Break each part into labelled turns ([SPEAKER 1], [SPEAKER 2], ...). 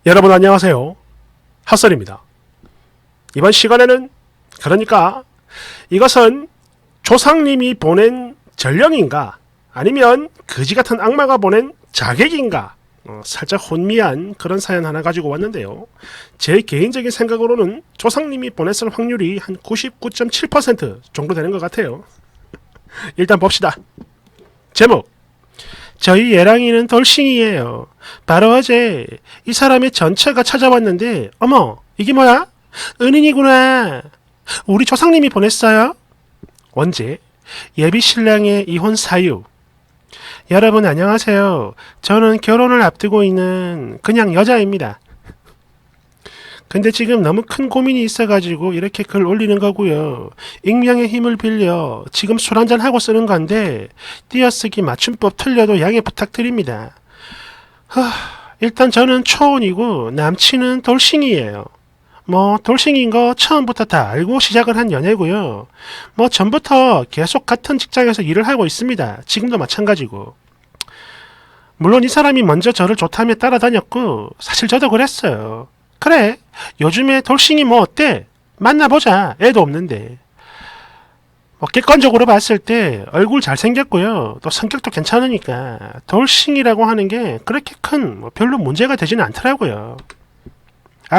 [SPEAKER 1] 여러분 안녕하세요. 핫설입니다. 이번 시간에는 그러니까 이것은 조상님이 보낸 전령인가 아니면 거지같은 악마가 보낸 자객인가 살짝 혼미한 그런 사연 하나 가지고 왔는데요. 제 개인적인 생각으로는 조상님이 보냈을 확률이 한 99.7% 정도 되는 것 같아요. 일단 봅시다. 제목, 저희 예랑이는 돌싱이에요. 바로 어제 이 사람의 전처가 찾아왔는데 어머 이게 뭐야? 은인이구나. 우리 조상님이 보냈어요. 원제, 예비 신랑의 이혼 사유. 여러분 안녕하세요. 저는 결혼을 앞두고 있는 그냥 여자입니다. 근데 지금 너무 큰 고민이 있어가지고 이렇게 글 올리는 거고요. 익명의 힘을 빌려 지금 술 한잔 하고 쓰는 건데 띄어쓰기 맞춤법 틀려도 양해 부탁드립니다. 일단 저는 초혼이고 남친은 돌싱이에요. 뭐 돌싱인 거 처음부터 다 알고 시작을 한 연애고요. 뭐 전부터 계속 같은 직장에서 일을 하고 있습니다. 지금도 마찬가지고. 물론 이 사람이 먼저 저를 좋다며 따라다녔고 사실 저도 그랬어요. 그래 요즘에 돌싱이 뭐 어때? 만나보자. 애도 없는데. 뭐 객관적으로 봤을 때 얼굴 잘생겼고요. 또 성격도 괜찮으니까 돌싱이라고 하는 게 그렇게 큰 별로 문제가 되지는 않더라고요.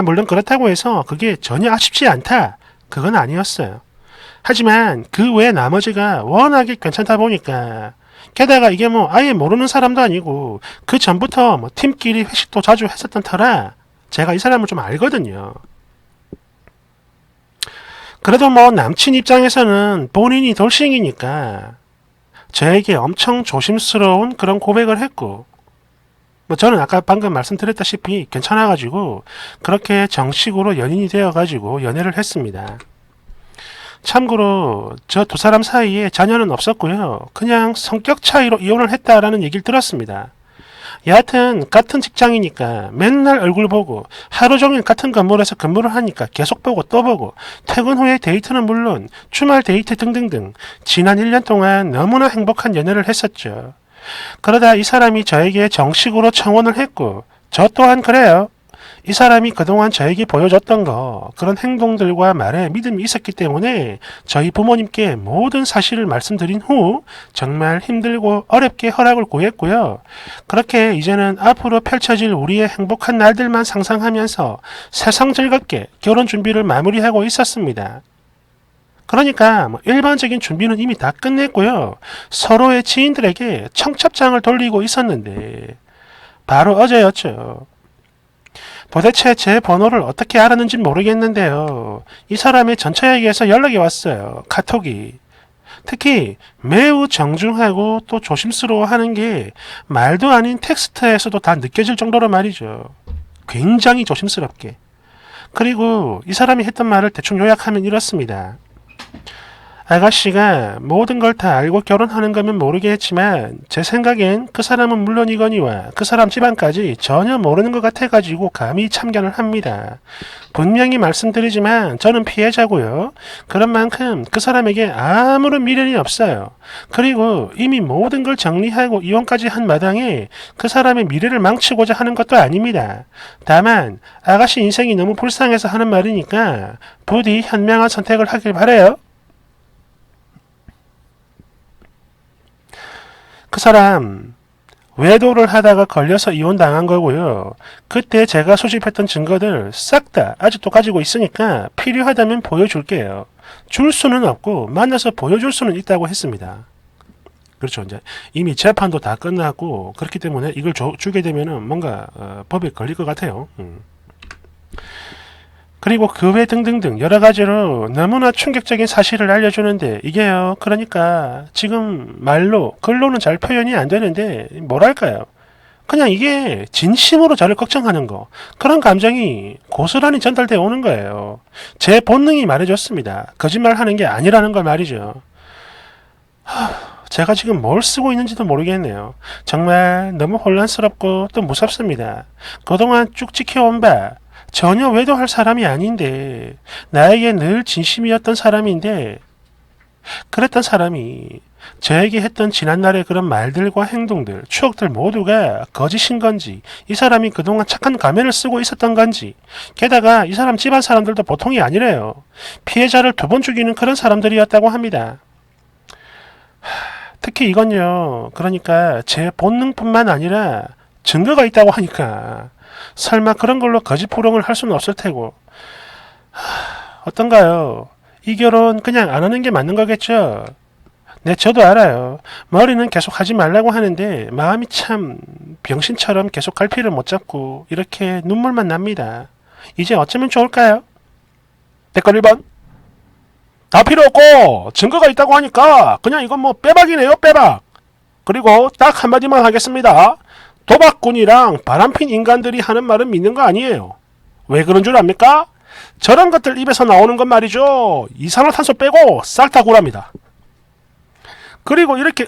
[SPEAKER 1] 물론 그렇다고 해서 그게 전혀 아쉽지 않다. 그건 아니었어요. 하지만 그 외 나머지가 워낙에 괜찮다 보니까 게다가 이게 뭐 아예 모르는 사람도 아니고 그 전부터 뭐 팀끼리 회식도 자주 했었던 터라 제가 이 사람을 좀 알거든요. 그래도 뭐 남친 입장에서는 본인이 돌싱이니까 저에게 엄청 조심스러운 그런 고백을 했고 뭐 저는 아까 방금 말씀드렸다시피 괜찮아가지고 그렇게 정식으로 연인이 되어가지고 연애를 했습니다. 참고로 저 두 사람 사이에 자녀는 없었고요. 그냥 성격 차이로 이혼을 했다라는 얘기를 들었습니다. 여하튼 같은 직장이니까 맨날 얼굴 보고 하루 종일 같은 건물에서 근무를 하니까 계속 보고 또 보고 퇴근 후에 데이트는 물론 주말 데이트 등등등 지난 1년 동안 너무나 행복한 연애를 했었죠. 그러다 이 사람이 저에게 정식으로 청혼을 했고 저 또한 그래요. 이 사람이 그동안 저에게 보여줬던 거 그런 행동들과 말에 믿음이 있었기 때문에 저희 부모님께 모든 사실을 말씀드린 후 정말 힘들고 어렵게 허락을 구했고요. 그렇게 이제는 앞으로 펼쳐질 우리의 행복한 날들만 상상하면서 세상 즐겁게 결혼 준비를 마무리하고 있었습니다. 그러니까 일반적인 준비는 이미 다 끝냈고요. 서로의 지인들에게 청첩장을 돌리고 있었는데 바로 어제였죠. 도대체 제 번호를 어떻게 알았는지 모르겠는데요. 이 사람의 전처에게서 연락이 왔어요. 카톡이. 특히 매우 정중하고 또 조심스러워하는 게 말도 아닌 텍스트에서도 다 느껴질 정도로 말이죠. 굉장히 조심스럽게. 그리고 이 사람이 했던 말을 대충 요약하면 이렇습니다. 아가씨가 모든 걸 다 알고 결혼하는 거면 모르겠지만 제 생각엔 그 사람은 물론이거니와 그 사람 집안까지 전혀 모르는 것 같아가지고 감히 참견을 합니다. 분명히 말씀드리지만 저는 피해자고요. 그런 만큼 그 사람에게 아무런 미련이 없어요. 그리고 이미 모든 걸 정리하고 이혼까지 한 마당에 그 사람의 미래를 망치고자 하는 것도 아닙니다. 다만 아가씨 인생이 너무 불쌍해서 하는 말이니까 부디 현명한 선택을 하길 바라요. 그 사람 외도를 하다가 걸려서 이혼당한 거고요. 그때 제가 수집했던 증거들 싹 다 아직도 가지고 있으니까 필요하다면 보여줄게요. 줄 수는 없고 만나서 보여줄 수는 있다고 했습니다. 그렇죠. 이제 이미 재판도 다 끝났고 그렇기 때문에 이걸 주게 되면은 뭔가 법에 걸릴 것 같아요. 그리고 그 외 등등등 여러 가지로 너무나 충격적인 사실을 알려주는데 이게요. 그러니까 지금 말로 글로는 잘 표현이 안 되는데 뭐랄까요. 그냥 이게 진심으로 저를 걱정하는 거 그런 감정이 고스란히 전달되어 오는 거예요. 제 본능이 말해줬습니다. 거짓말하는 게 아니라는 걸 말이죠. 제가 지금 뭘 쓰고 있는지도 모르겠네요. 정말 너무 혼란스럽고 또 무섭습니다. 그동안 쭉 지켜온 바 전혀 외도할 사람이 아닌데 나에게 늘 진심이었던 사람인데 그랬던 사람이 저에게 했던 지난날의 그런 말들과 행동들, 추억들 모두가 거짓인 건지, 이 사람이 그동안 착한 가면을 쓰고 있었던 건지, 게다가 이 사람 집안 사람들도 보통이 아니래요. 피해자를 2번 죽이는 그런 사람들이었다고 합니다. 특히 이건요, 그러니까 제 본능뿐만 아니라 증거가 있다고 하니까 설마 그런 걸로 거짓 포롱을 할 수는 없을 테고. 어떤가요? 이 결혼 그냥 안 하는 게 맞는 거겠죠? 네, 저도 알아요. 머리는 계속 하지 말라고 하는데 마음이 참 병신처럼 계속 갈피를 못 잡고 이렇게 눈물만 납니다. 이제 어쩌면 좋을까요? 댓글 1번. 다 필요 없고 증거가 있다고 하니까 그냥 이건 뭐 빼박이네요, 빼박. 그리고 딱 한마디만 하겠습니다. 도박꾼이랑 바람핀 인간들이 하는 말은 믿는 거 아니에요. 왜 그런 줄 압니까? 저런 것들 입에서 나오는 건 말이죠. 이산화탄소 빼고 싹 다 구랍니다. 그리고 이렇게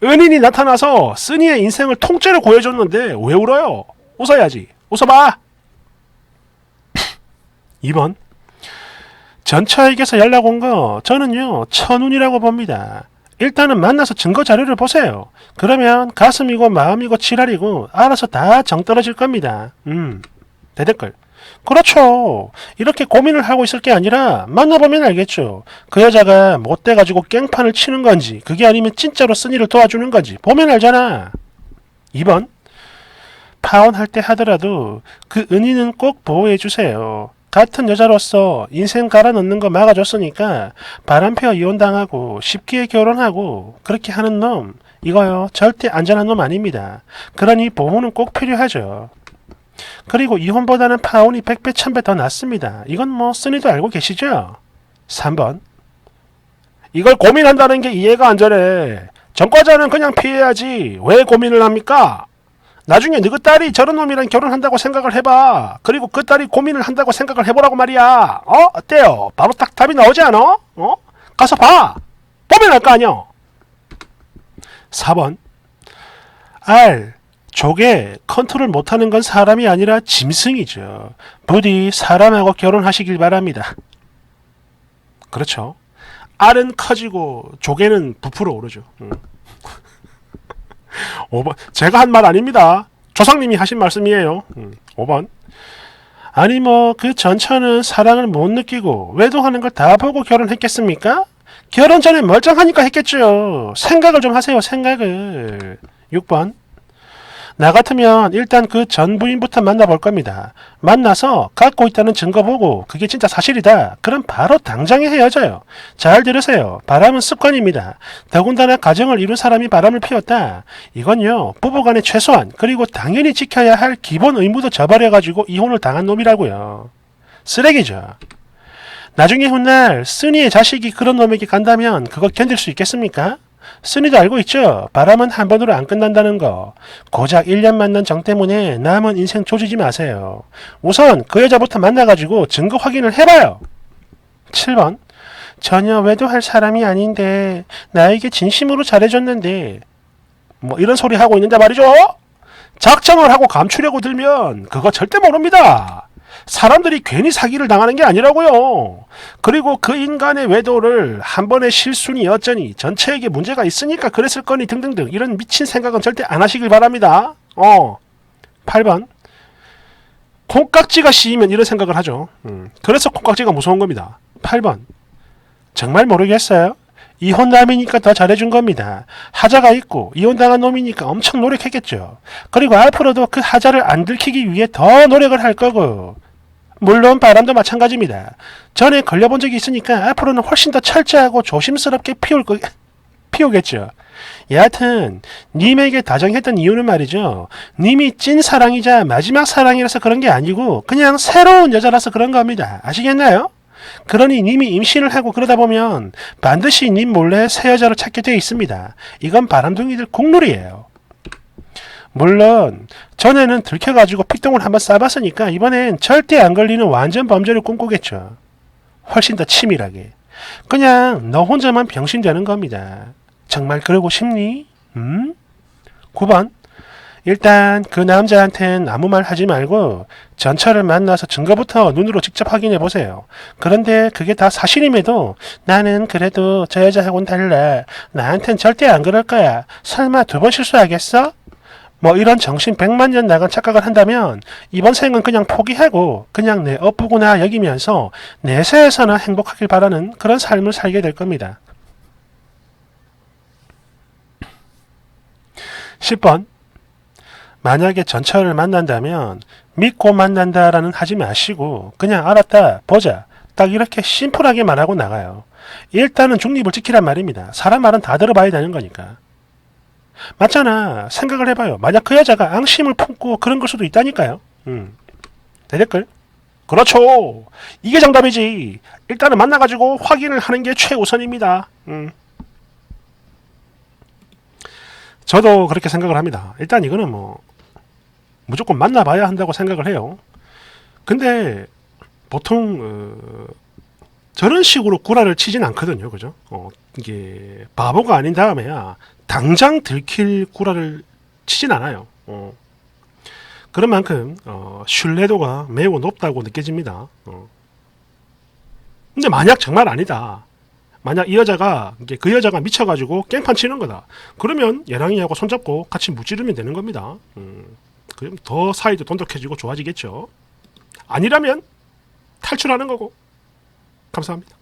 [SPEAKER 1] 은인이 나타나서 쓰니의 인생을 통째로 구해줬는데 왜 울어요? 웃어야지. 웃어봐. 2번. 전처에게서 연락 온 거 저는요 천운이라고 봅니다. 일단은 만나서 증거 자료를 보세요. 그러면 가슴이고 마음이고 지랄이고 알아서 다 정떨어질 겁니다. 대댓글. 그렇죠. 이렇게 고민을 하고 있을 게 아니라 만나보면 알겠죠. 그 여자가 못돼가지고 깽판을 치는 건지 그게 아니면 진짜로 쓴이를 도와주는 건지 보면 알잖아. 2번. 파혼할 때 하더라도 그 은희는 꼭 보호해주세요. 같은 여자로서 인생 갈아 넣는 거 막아줬으니까 바람피워 이혼당하고 쉽게 결혼하고 그렇게 하는 놈 이거요 절대 안전한 놈 아닙니다. 그러니 보호는 꼭 필요하죠. 그리고 이혼보다는 파혼이 100배 1000배 더 낫습니다. 이건 뭐 쓰니도 알고 계시죠? 3번. 이걸 고민한다는 게 이해가 안 되네. 전과자는 그냥 피해야지 왜 고민을 합니까? 나중에 너그 딸이 저런 놈이랑 결혼한다고 생각을 해봐. 그리고 그 딸이 고민을 한다고 생각을 해보라고 말이야. 어때요? 바로 딱 답이 나오지 않아? 가서 봐. 보면 알 거 아니야. 4번. R. 조개 컨트롤 못하는 건 사람이 아니라 짐승이죠. 부디 사람하고 결혼하시길 바랍니다. 그렇죠. R은 커지고 조개는 부풀어 오르죠. 5번. 제가 한 말 아닙니다. 조상님이 하신 말씀이에요. 5번. 아니 뭐 그 전처는 사랑을 못 느끼고 외도하는 걸 다 보고 결혼했겠습니까? 결혼 전에 멀쩡하니까 했겠죠. 생각을 좀 하세요. 생각을. 6번. 나 같으면 일단 그 전 부인부터 만나볼 겁니다. 만나서 갖고 있다는 증거 보고 그게 진짜 사실이다. 그럼 바로 당장에 헤어져요. 잘 들으세요. 바람은 습관입니다. 더군다나 가정을 이룬 사람이 바람을 피웠다. 이건요 부부간의 최소한 그리고 당연히 지켜야 할 기본 의무도 저버려가지고 이혼을 당한 놈이라고요. 쓰레기죠. 나중에 훗날 쓰니의 자식이 그런 놈에게 간다면 그거 견딜 수 있겠습니까? 쓰니도 알고 있죠. 바람은 한 번으로 안 끝난다는 거. 고작 1년 만난 정 때문에 남은 인생 조지지 마세요. 우선 그 여자부터 만나가지고 증거 확인을 해봐요. 7번. 전혀 외도할 사람이 아닌데 나에게 진심으로 잘해줬는데 뭐 이런 소리 하고 있는데 말이죠. 작정을 하고 감추려고 들면 그거 절대 모릅니다. 사람들이 괜히 사기를 당하는 게 아니라고요. 그리고 그 인간의 외도를 한 번의 실수니 어쩌니 전체에게 문제가 있으니까 그랬을 거니 등등등 이런 미친 생각은 절대 안 하시길 바랍니다. 8번. 콩깍지가 씌이면 이런 생각을 하죠. 그래서 콩깍지가 무서운 겁니다. 8번. 정말 모르겠어요. 이혼남이니까 더 잘해준 겁니다. 하자가 있고 이혼당한 놈이니까 엄청 노력했겠죠. 그리고 앞으로도 그 하자를 안 들키기 위해 더 노력을 할 거고 물론 바람도 마찬가지입니다. 전에 걸려본 적이 있으니까 앞으로는 훨씬 더 철저하고 조심스럽게 피우겠죠. 여하튼 님에게 다정했던 이유는 말이죠. 님이 찐 사랑이자 마지막 사랑이라서 그런 게 아니고 그냥 새로운 여자라서 그런 겁니다. 아시겠나요? 그러니 님이 임신을 하고 그러다 보면 반드시 님 몰래 새 여자를 찾게 돼 있습니다. 이건 바람둥이들 국룰이에요. 물론 전에는 들켜가지고 픽동을 한번 싸봤으니까 이번엔 절대 안 걸리는 완전 범죄를 꿈꾸겠죠. 훨씬 더 치밀하게. 그냥 너 혼자만 병신 되는 겁니다. 정말 그러고 싶니? 9번. 일단 그 남자한텐 아무 말 하지 말고 전철을 만나서 증거부터 눈으로 직접 확인해 보세요. 그런데 그게 다 사실임에도 나는 그래도 저 여자하고는 달라. 나한텐 절대 안 그럴 거야. 설마 두 번 실수하겠어? 뭐 이런 정신 백만 년 나간 착각을 한다면 이번 생은 그냥 포기하고 그냥 내 업보구나 여기면서 내세에서나 행복하길 바라는 그런 삶을 살게 될 겁니다. 10번. 만약에 전철을 만난다면 믿고 만난다라는 하지 마시고 그냥 알았다 보자 딱 이렇게 심플하게 말하고 나가요. 일단은 중립을 지키란 말입니다. 사람 말은 다 들어봐야 되는 거니까. 맞잖아. 생각을 해봐요. 만약 그 여자가 앙심을 품고 그런 걸 수도 있다니까요. 대댓글. 그렇죠. 이게 정답이지. 일단은 만나가지고 확인을 하는 게 최우선입니다. 저도 그렇게 생각을 합니다. 일단 이거는 뭐 무조건 만나봐야 한다고 생각을 해요. 근데 보통 저런 식으로 구라를 치진 않거든요. 그죠? 이게 바보가 아닌 다음에야 당장 들킬 구라를 치진 않아요. 그런 만큼 신뢰도가 매우 높다고 느껴집니다. 근데 만약 정말 아니다. 만약 이 여자가 그 여자가 미쳐가지고 깽판 치는 거다. 그러면 얘랑이하고 손잡고 같이 무찌르면 되는 겁니다. 그럼 더 사이도 돈독해지고 좋아지겠죠. 아니라면 탈출하는 거고. 감사합니다.